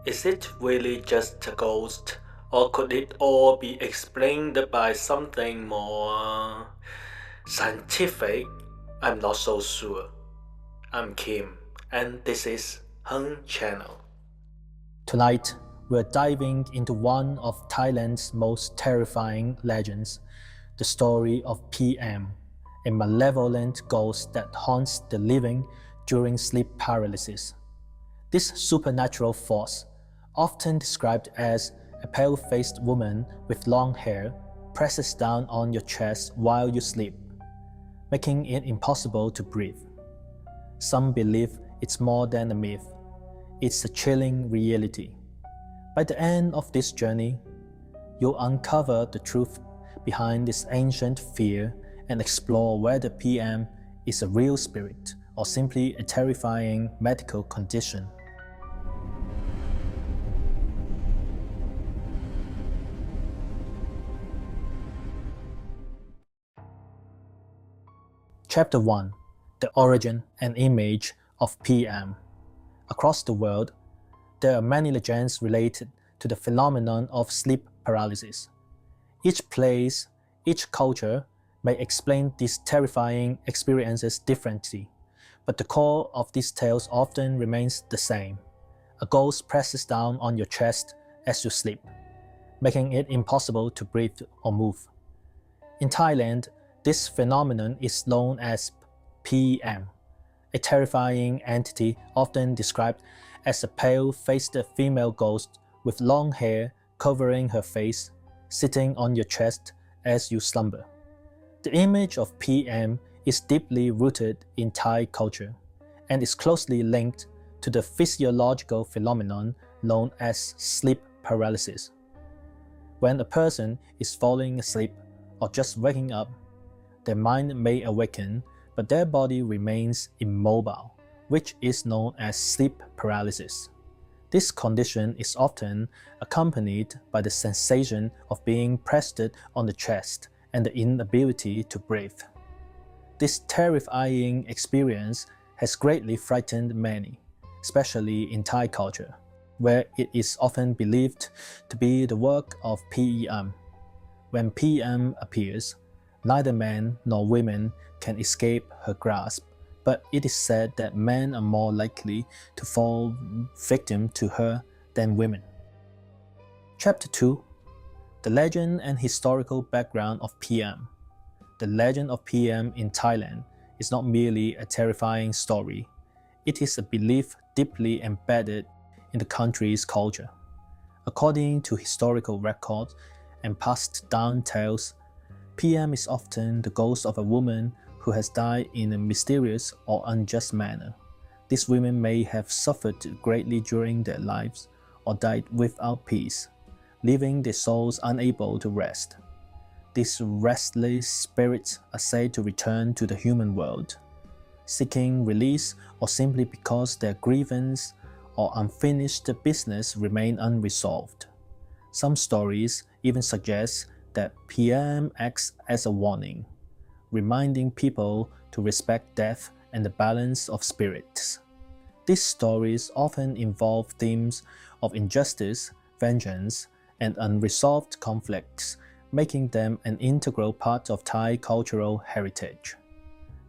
Is it really just a ghost, or could it all be explained by something more scientific? I'm not so sure. I'm Kim, and this is Hung Channel. Tonight, we're diving into one of Thailand's most terrifying legends, the story of Phi Am, a malevolent ghost that haunts the living during sleep paralysis. This supernatural force, often described as a pale-faced woman with long hair, presses down on your chest while you sleep, making it impossible to breathe. Some believe it's more than a myth. It's a chilling reality. By the end of this journey, you'll uncover the truth behind this ancient fear and explore whether Phi Am is a real spirit or simply a terrifying medical condition. Chapter 1: The Origin and Image of Phi Am. Across the world, there are many legends related to the phenomenon of sleep paralysis. Each place, each culture may explain these terrifying experiences differently, but the core of these tales often remains the same. A ghost presses down on your chest as you sleep, making it impossible to breathe or move. In Thailand, this phenomenon is known as Phi Am, a terrifying entity often described as a pale-faced female ghost with long hair covering her face, sitting on your chest as you slumber. The image of Phi Am is deeply rooted in Thai culture and is closely linked to the physiological phenomenon known as sleep paralysis. When a person is falling asleep or just waking up, their mind may awaken, but their body remains immobile, which is known as sleep paralysis. This condition is often accompanied by the sensation of being pressed on the chest and the inability to breathe. This terrifying experience has greatly frightened many, especially in Thai culture, where it is often believed to be the work of Phi Am. When Phi Am appears, neither men nor women can escape her grasp, but it is said that men are more likely to fall victim to her than women. Chapter 2: The Legend and Historical Background of Phi Am. The legend of Phi Am in Thailand is not merely a terrifying story, it is a belief deeply embedded in the country's culture. According to historical records and passed down tales, Phi Am is often the ghost of a woman who has died in a mysterious or unjust manner. These women may have suffered greatly during their lives or died without peace, leaving their souls unable to rest. These restless spirits are said to return to the human world, seeking release or simply because their grievance or unfinished business remain unresolved. Some stories even suggest that Phi Am acts as a warning, reminding people to respect death and the balance of spirits. These stories often involve themes of injustice, vengeance, and unresolved conflicts, making them an integral part of Thai cultural heritage.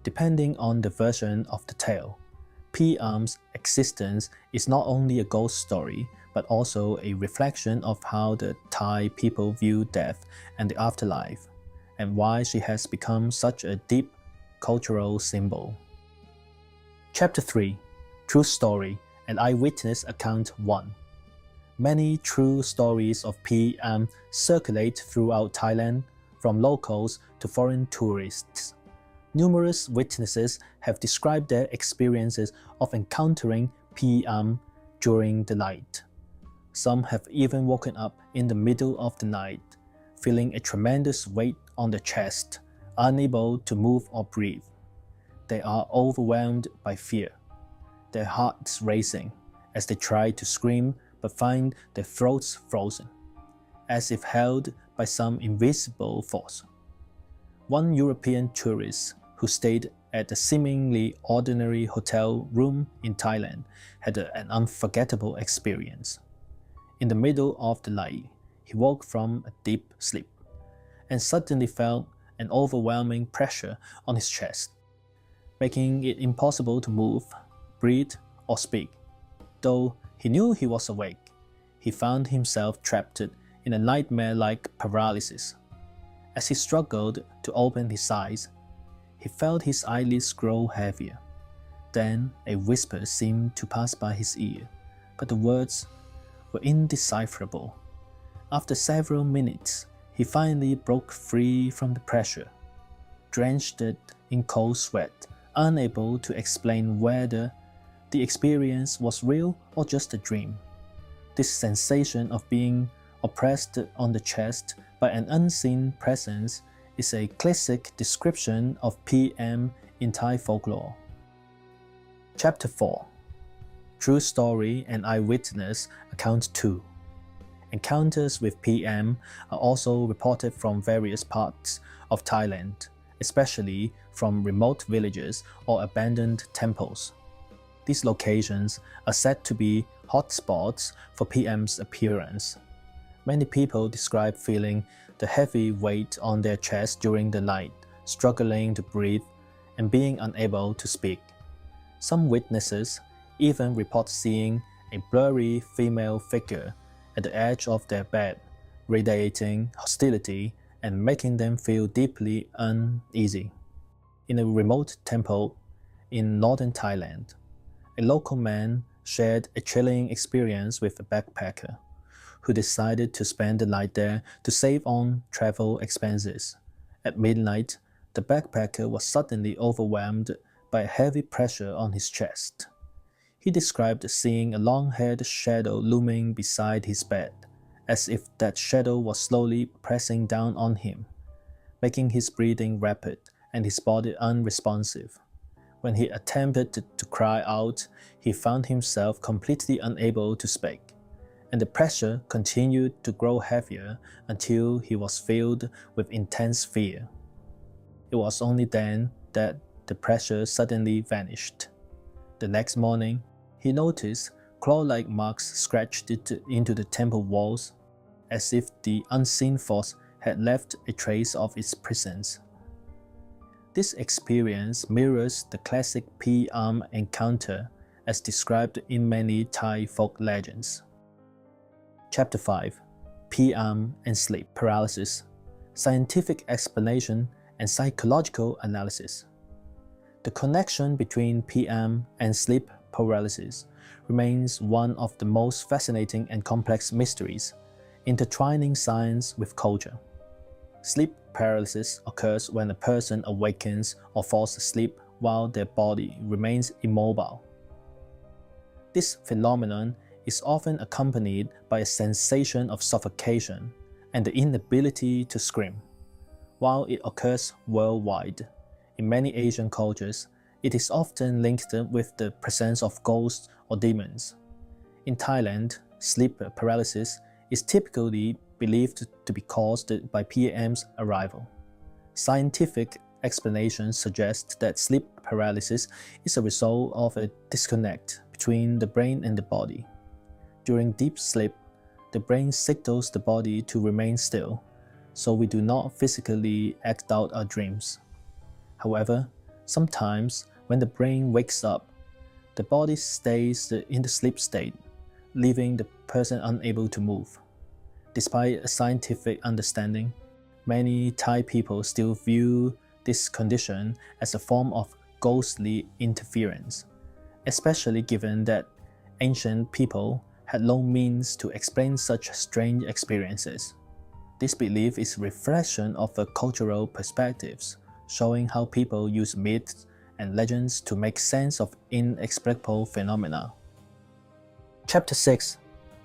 Depending on the version of the tale, Phi Am's existence is not only a ghost story, but also a reflection of how the Thai people view death and the afterlife, and why she has become such a deep cultural symbol. Chapter 3: True Story and Eyewitness Account 1. Many true stories of Phi Am circulate throughout Thailand, from locals to foreign tourists. Numerous witnesses have described their experiences of encountering Phi Am during the night. Some have even woken up in the middle of the night, feeling a tremendous weight on their chest, unable to move or breathe. They are overwhelmed by fear, their hearts racing as they try to scream but find their throats frozen, as if held by some invisible force. One European tourist who stayed at a seemingly ordinary hotel room in Thailand had an unforgettable experience. In the middle of the night, he woke from a deep sleep and suddenly felt an overwhelming pressure on his chest, making it impossible to move, breathe, or speak. Though he knew he was awake, he found himself trapped in a nightmare-like paralysis. As he struggled to open his eyes, he felt his eyelids grow heavier. Then a whisper seemed to pass by his ear, but the words were indecipherable. After several minutes, he finally broke free from the pressure, drenched in cold sweat, unable to explain whether the experience was real or just a dream. This sensation of being oppressed on the chest by an unseen presence is a classic description of Phi Am in Thai folklore. Chapter 4. True Story and Eyewitness Account 2. Encounters with Phi Am are also reported from various parts of Thailand, especially from remote villages or abandoned temples. These locations are said to be hotspots for Phi Am's appearance. Many people describe feeling the heavy weight on their chest during the night, struggling to breathe, and being unable to speak. Some witnesses even report seeing a blurry female figure at the edge of their bed, radiating hostility and making them feel deeply uneasy. In a remote temple in northern Thailand, a local man shared a chilling experience with a backpacker who decided to spend the night there to save on travel expenses. At midnight, the backpacker was suddenly overwhelmed by a heavy pressure on his chest. He described seeing a long-haired shadow looming beside his bed, as if that shadow was slowly pressing down on him, making his breathing rapid and his body unresponsive. When he attempted to cry out, he found himself completely unable to speak, and the pressure continued to grow heavier until he was filled with intense fear. It was only then that the pressure suddenly vanished. The next morning, he noticed claw-like marks scratched into the temple walls, as if the unseen force had left a trace of its presence. This experience mirrors the classic Phi Am encounter as described in many Thai folk legends. Chapter 5. Phi Am and Sleep Paralysis, Scientific Explanation and Psychological Analysis. The connection between Phi Am and sleep paralysis remains one of the most fascinating and complex mysteries, intertwining science with culture. Sleep paralysis occurs when a person awakens or falls asleep while their body remains immobile. This phenomenon is often accompanied by a sensation of suffocation and the inability to scream. While it occurs worldwide, in many Asian cultures, it is often linked with the presence of ghosts or demons. In Thailand, sleep paralysis is typically believed to be caused by Phi Am's arrival. Scientific explanations suggest that sleep paralysis is a result of a disconnect between the brain and the body. During deep sleep, the brain signals the body to remain still, so we do not physically act out our dreams. However, sometimes when the brain wakes up, the body stays in the sleep state, leaving the person unable to move. Despite a scientific understanding, many Thai people still view this condition as a form of ghostly interference, especially given that ancient people had no means to explain such strange experiences. This belief is a reflection of the cultural perspectives, showing how people use myths and legends to make sense of inexplicable phenomena. Chapter 6.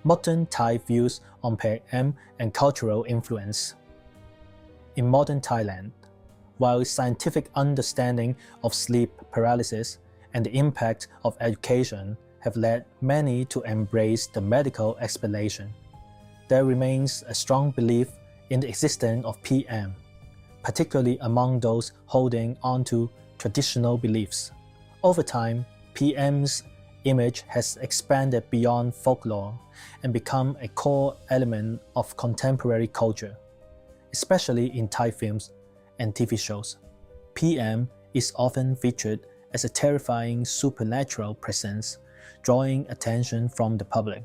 Modern Thai Views on Phi Am and Cultural Influence. In modern Thailand, while scientific understanding of sleep paralysis and the impact of education have led many to embrace the medical explanation, there remains a strong belief in the existence of Phi Am, particularly among those holding onto traditional beliefs. Over time, Phi Am's image has expanded beyond folklore and become a core element of contemporary culture, especially in Thai films and TV shows. PM is often featured as a terrifying supernatural presence, drawing attention from the public.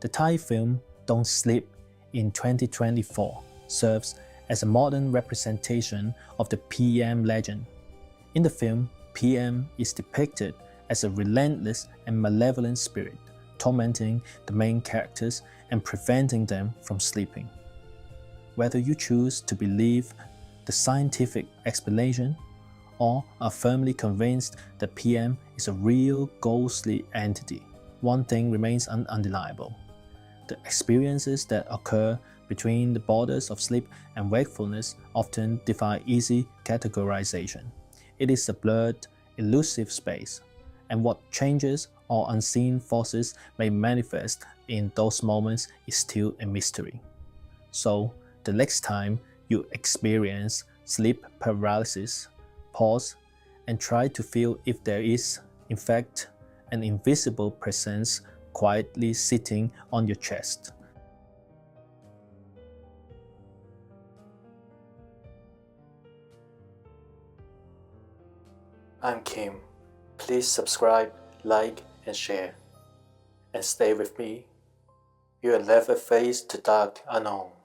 The Thai film Don't Sleep in 2024 serves as a modern representation of the PM legend. In the film, PM is depicted as a relentless and malevolent spirit, tormenting the main characters and preventing them from sleeping. Whether you choose to believe the scientific explanation or are firmly convinced that PM is a real ghostly entity, one thing remains undeniable. The experiences that occur between the borders of sleep and wakefulness often defy easy categorization. It is a blurred, elusive space, and what changes or unseen forces may manifest in those moments is still a mystery. So, the next time you experience sleep paralysis, pause and try to feel if there is, in fact, an invisible presence quietly sitting on your chest. I'm Kim. Please subscribe, like, and share. And stay with me. You will never face the dark unknown.